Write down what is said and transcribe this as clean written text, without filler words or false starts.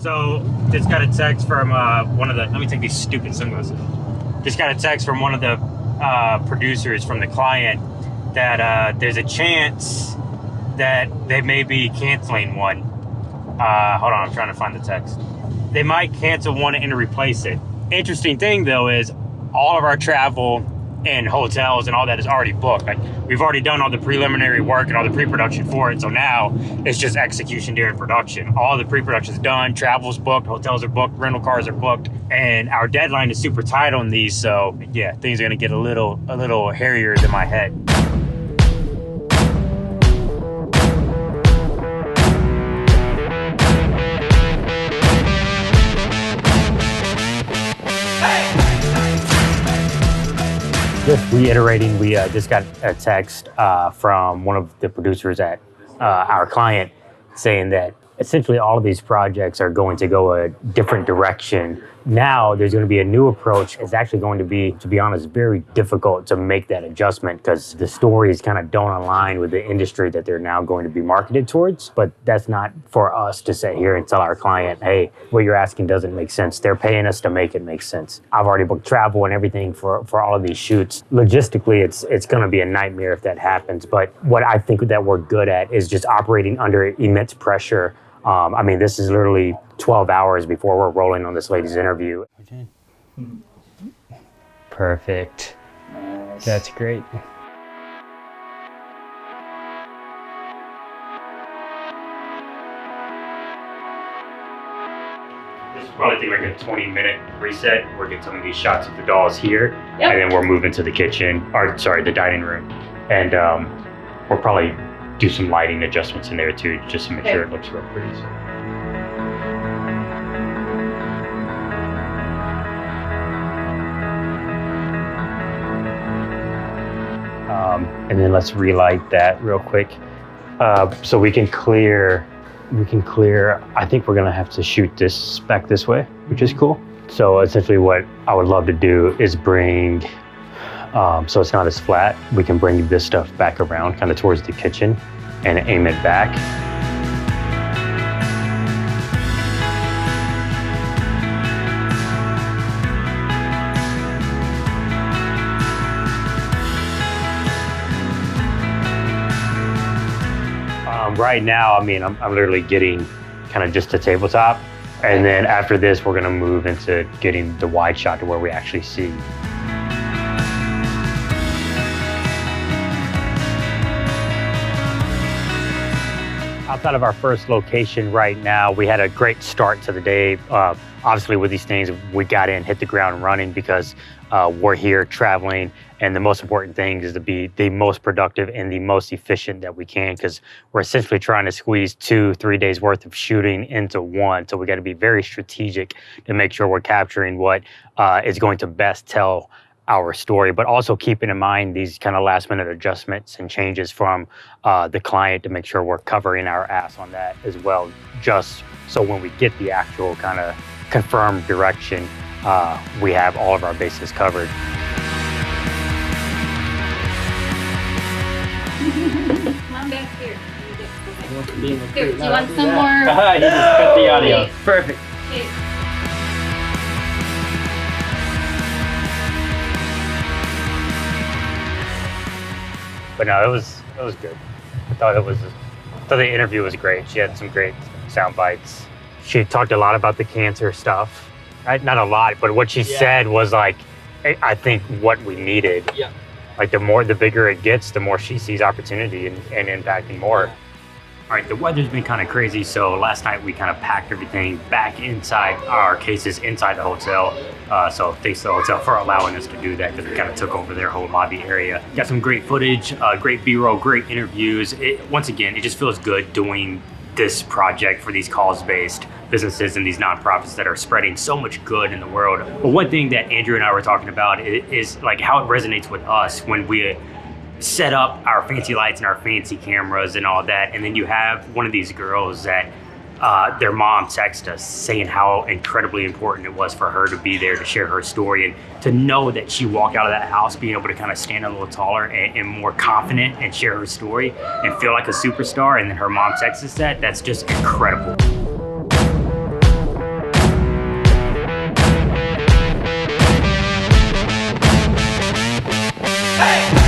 So just got a text from one of the, let me take these stupid sunglasses. Just got a text from one of the producers from the client that there's a chance that they may be canceling one. Hold on, I'm trying to find the text. They might cancel one and replace it. Interesting thing though is all of our travel and hotels and all that is already booked. Like we've already done all the preliminary work and all the pre-production for it. So now it's just execution during production. All the pre-production is done, travel's booked, hotels are booked, rental cars are booked, and our deadline is super tight on these. So yeah, things are gonna get a little hairier than my head. Just reiterating, we just got a text from one of the producers at our client saying that essentially all of these projects are going to go a different direction. Now there's going to be a new approach. It's actually going to be honest, very difficult to make that adjustment because the stories kind of don't align with the industry that they're now going to be marketed towards. But that's not for us to sit here and tell our client, hey, what you're asking doesn't make sense. They're paying us to make it make sense. I've already booked travel and everything for all of these shoots. Logistically, it's going to be a nightmare if that happens. But what I think that we're good at is just operating under immense pressure. I mean, this is literally 12 hours before we're rolling on this lady's interview. Perfect. Nice. That's great. This will probably take like a 20-minute reset. We're getting some of these shots of the dolls here, yep. And then we're moving to the kitchen, or sorry, the dining room. And we'll probably do some lighting adjustments in there too, just to make sure it looks real pretty. So. And then let's relight that real quick. So we can clear, I think we're gonna have to shoot this back this way, which is cool. So essentially what I would love to do is bring, so it's not as flat, we can bring this stuff back around kind of towards the kitchen and aim it back. Right now, I mean, I'm literally getting kind of just a tabletop. And then after this, we're gonna move into getting the wide shot to where we actually see. Outside of our first location right now, we had a great start to the day. Obviously with these things, we got in, hit the ground running because we're here traveling. And the most important thing is to be the most productive and the most efficient that we can, because we're essentially trying to squeeze 2-3 days worth of shooting into one. So we got to be very strategic to make sure we're capturing what is going to best tell our story, but also keeping in mind these kind of last minute adjustments and changes from the client to make sure we're covering our ass on that as well, just so when we get the actual kind of confirmed direction, we have all of our bases covered. Come on back here. Here, do you want some more? You just cut the audio. Okay. Perfect. Okay. But no, it was good. I thought the interview was great. She had some great sound bites. She talked a lot about the cancer stuff. Right? Not a lot, but what she said was like, I think what we needed. Yeah. Like the bigger it gets, the more she sees opportunity and impacting more. Yeah. All right, the weather's been kind of crazy, so last night we kind of packed everything back inside our cases inside the hotel. So thanks to the hotel for allowing us to do that, because we kind of took over their whole lobby area. Got some great footage, great B-roll, great interviews. Once again, it just feels good doing this project for these cause-based businesses and these nonprofits that are spreading so much good in the world. But one thing that Andrew and I were talking about is like how it resonates with us when we set up our fancy lights and our fancy cameras and all that, and then you have one of these girls that their mom texted us saying how incredibly important it was for her to be there to share her story, and to know that she walked out of that house being able to kind of stand a little taller and more confident and share her story and feel like a superstar, and then her mom texts us that's just incredible. Hey!